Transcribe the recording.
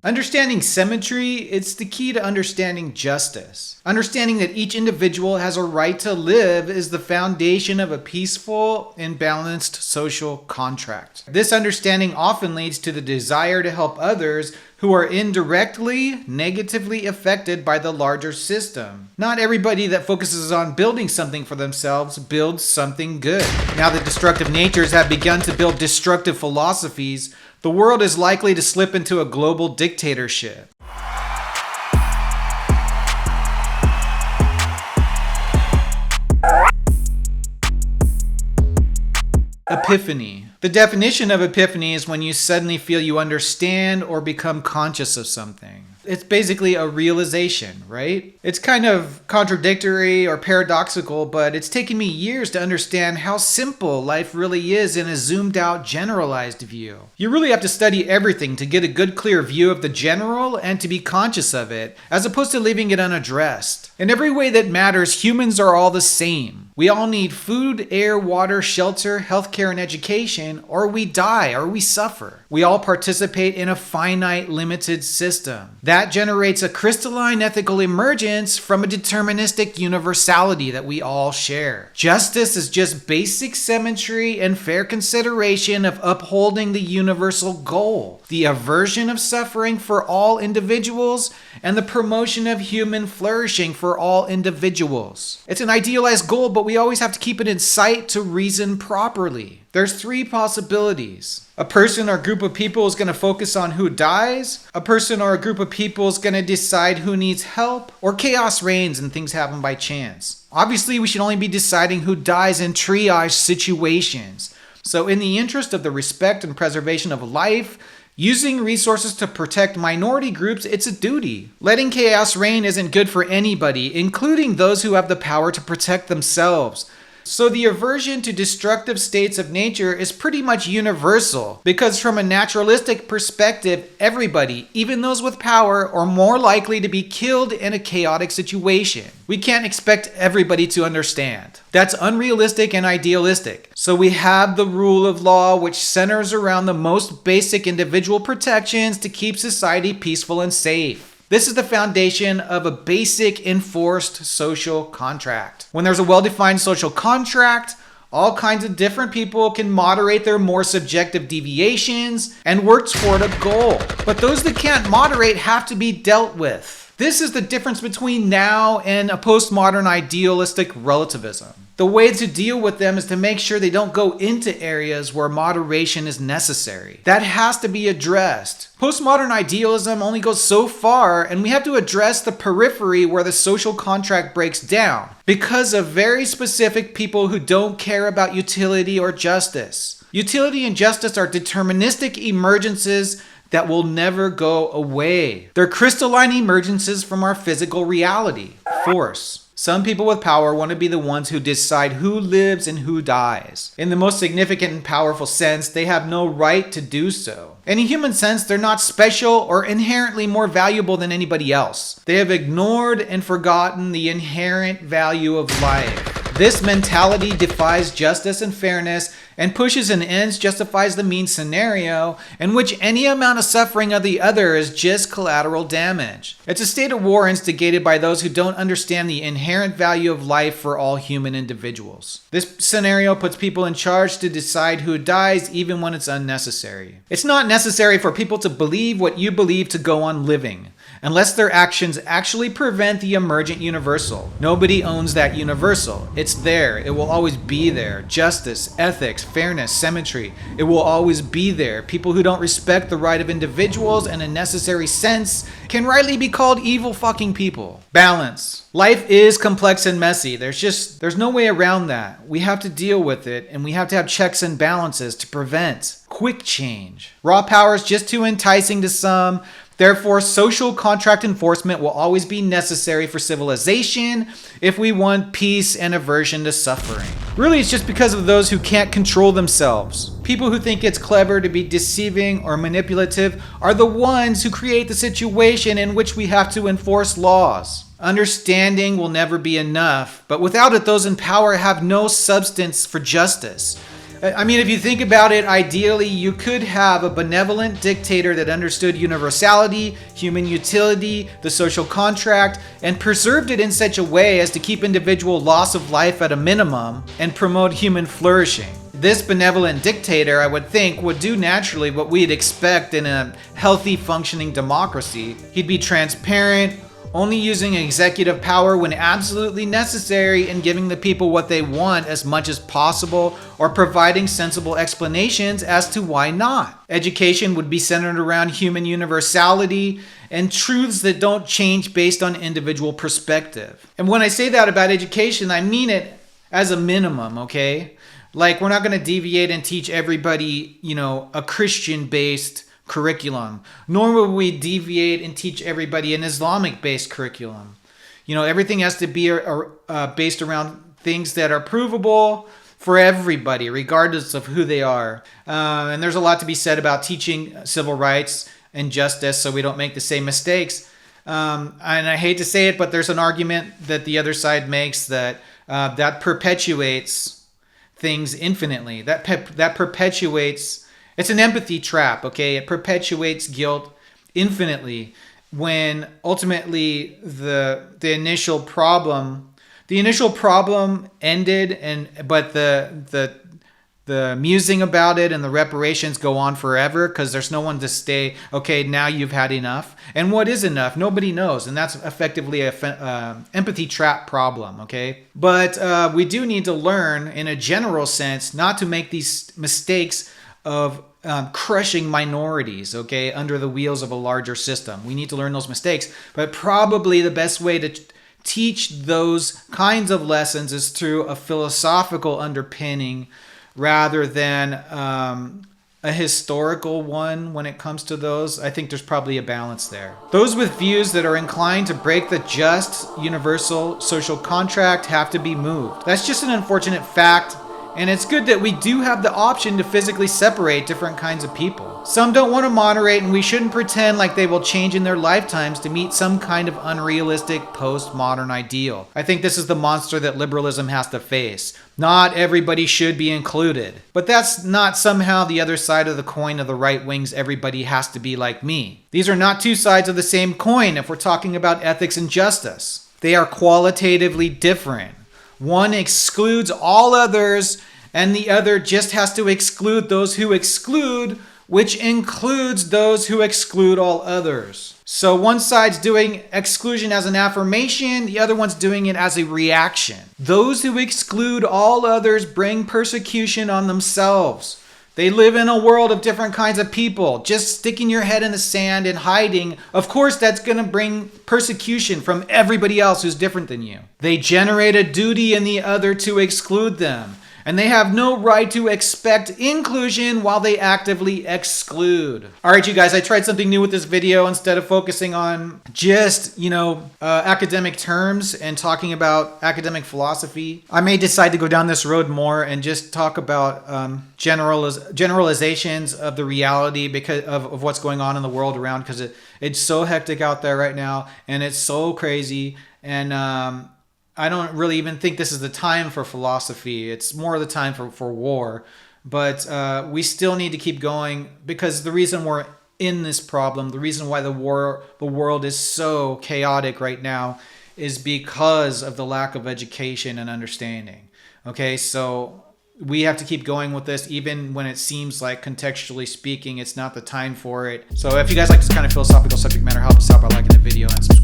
Understanding symmetry, it's the key to understanding justice. Understanding that each individual has a right to live is the foundation of a peaceful and balanced social contract. This understanding often leads to the desire to help others who are indirectly negatively affected by the larger system. Not everybody that focuses on building something for themselves builds something good. Now that destructive natures have begun to build destructive philosophies, the world is likely to slip into a global dictatorship. Epiphany. The definition of epiphany is when you suddenly feel you understand or become conscious of something. It's basically a realization, right? It's kind of contradictory or paradoxical, but it's taken me years to understand how simple life really is in a zoomed out, generalized view. You really have to study everything to get a good, clear view of the general and to be conscious of it, as opposed to leaving it unaddressed. In every way that matters, humans are all the same. We all need food, air, water, shelter, healthcare, and education, or we die, or we suffer. We all participate in a finite, limited system. That generates a crystalline ethical emergence from a deterministic universality that we all share. Justice is just basic symmetry and fair consideration of upholding the universal goal, the aversion of suffering for all individuals, and the promotion of human flourishing for all individuals. It's an idealized goal, but we always have to keep it in sight to reason properly. There's three possibilities. A person or group of people is going to focus on who dies. A person or a group of people is going to decide who needs help. Or chaos reigns and things happen by chance. Obviously, we should only be deciding who dies in triage situations. So in the interest of the respect and preservation of life, using resources to protect minority groups, it's a duty. Letting chaos reign isn't good for anybody, including those who have the power to protect themselves. So the aversion to destructive states of nature is pretty much universal, because from a naturalistic perspective, everybody, even those with power, are more likely to be killed in a chaotic situation. We can't expect everybody to understand. That's unrealistic and idealistic. So we have the rule of law, which centers around the most basic individual protections to keep society peaceful and safe. This is the foundation of a basic enforced social contract. When there's a well-defined social contract, all kinds of different people can moderate their more subjective deviations and work toward a goal. But those that can't moderate have to be dealt with. This is the difference between now and a postmodern idealistic relativism. The way to deal with them is to make sure they don't go into areas where moderation is necessary. That has to be addressed. Postmodern idealism only goes so far, and we have to address the periphery where the social contract breaks down because of very specific people who don't care about utility or justice. Utility and justice are deterministic emergences that will never go away. They're crystalline emergences from our physical reality. Force. Some people with power want to be the ones who decide who lives and who dies. In the most significant and powerful sense, they have no right to do so. In a human sense, they're not special or inherently more valuable than anybody else. They have ignored and forgotten the inherent value of life. This mentality defies justice and fairness and pushes an ends justifies the means scenario in which any amount of suffering of the other is just collateral damage. It's a state of war instigated by those who don't understand the inherent value of life for all human individuals. This scenario puts people in charge to decide who dies even when it's unnecessary. It's not necessary for people to believe what you believe to go on living, unless their actions actually prevent the emergent universal. Nobody owns that universal. It's there. It will always be there. Justice, ethics, fairness, symmetry. It will always be there. People who don't respect the right of individuals in a necessary sense can rightly be called evil fucking people. Balance. Life is complex and messy. There's no way around that. We have to deal with it, and we have to have checks and balances to prevent quick change. Raw power is just too enticing to some. Therefore, social contract enforcement will always be necessary for civilization if we want peace and aversion to suffering. Really, it's just because of those who can't control themselves. People who think it's clever to be deceiving or manipulative are the ones who create the situation in which we have to enforce laws. Understanding will never be enough, but without it, those in power have no substance for justice. I mean, if you think about it, ideally, you could have a benevolent dictator that understood universality, human utility, the social contract, and preserved it in such a way as to keep individual loss of life at a minimum and promote human flourishing. This benevolent dictator, I would think, would do naturally what we'd expect in a healthy, functioning democracy. He'd be transparent, only using executive power when absolutely necessary and giving the people what they want as much as possible, or providing sensible explanations as to why not. Education would be centered around human universality and truths that don't change based on individual perspective. And when I say that about education, I mean it as a minimum, okay? Like, we're not going to deviate and teach everybody, a Christian-based curriculum, nor will we deviate and teach everybody an Islamic-based curriculum. Everything has to be based around things that are provable for everybody, regardless of who they are. And there's a lot to be said about teaching civil rights and justice so we don't make the same mistakes. And I hate to say it, but there's an argument that the other side makes that that perpetuates things infinitely. That perpetuates... It's an empathy trap, okay? It perpetuates guilt infinitely when ultimately the initial problem ended, but the musing about it and the reparations go on forever because there's no one to stay, okay, now you've had enough. And what is enough? Nobody knows. And that's effectively a empathy trap problem, okay? But we do need to learn in a general sense not to make these mistakes of crushing minorities, okay, under the wheels of a larger system. We need to learn those mistakes, but probably the best way to teach those kinds of lessons is through a philosophical underpinning rather than a historical one when it comes to those. I think there's probably a balance there. Those with views that are inclined to break the just, universal social contract have to be moved. That's just an unfortunate fact. And it's good that we do have the option to physically separate different kinds of people. Some don't want to moderate, and we shouldn't pretend like they will change in their lifetimes to meet some kind of unrealistic postmodern ideal. I think this is the monster that liberalism has to face. Not everybody should be included. But that's not somehow the other side of the coin of the right wing's everybody has to be like me. These are not two sides of the same coin if we're talking about ethics and justice. They are qualitatively different. One excludes all others, and the other just has to exclude those who exclude, which includes those who exclude all others. So one side's doing exclusion as an affirmation, the other one's doing it as a reaction. Those who exclude all others bring persecution on themselves. They live in a world of different kinds of people. Just sticking your head in the sand and hiding, of course, that's going to bring persecution from everybody else who's different than you. They generate a duty in the other to exclude them. And they have no right to expect inclusion while they actively exclude. All right, you guys, I tried something new with this video. Instead of focusing on just, academic terms and talking about academic philosophy, I may decide to go down this road more and just talk about generalizations of the reality because of what's going on in the world around, because it's so hectic out there right now and it's so crazy. And I don't really even think this is the time for philosophy. It's more the time for war. But we still need to keep going, because the reason we're in this problem, the reason why the world is so chaotic right now is because of the lack of education and understanding. Okay, so we have to keep going with this, even when it seems like, contextually speaking, it's not the time for it. So if you guys like this kind of philosophical subject matter, help us out by liking the video and subscribing.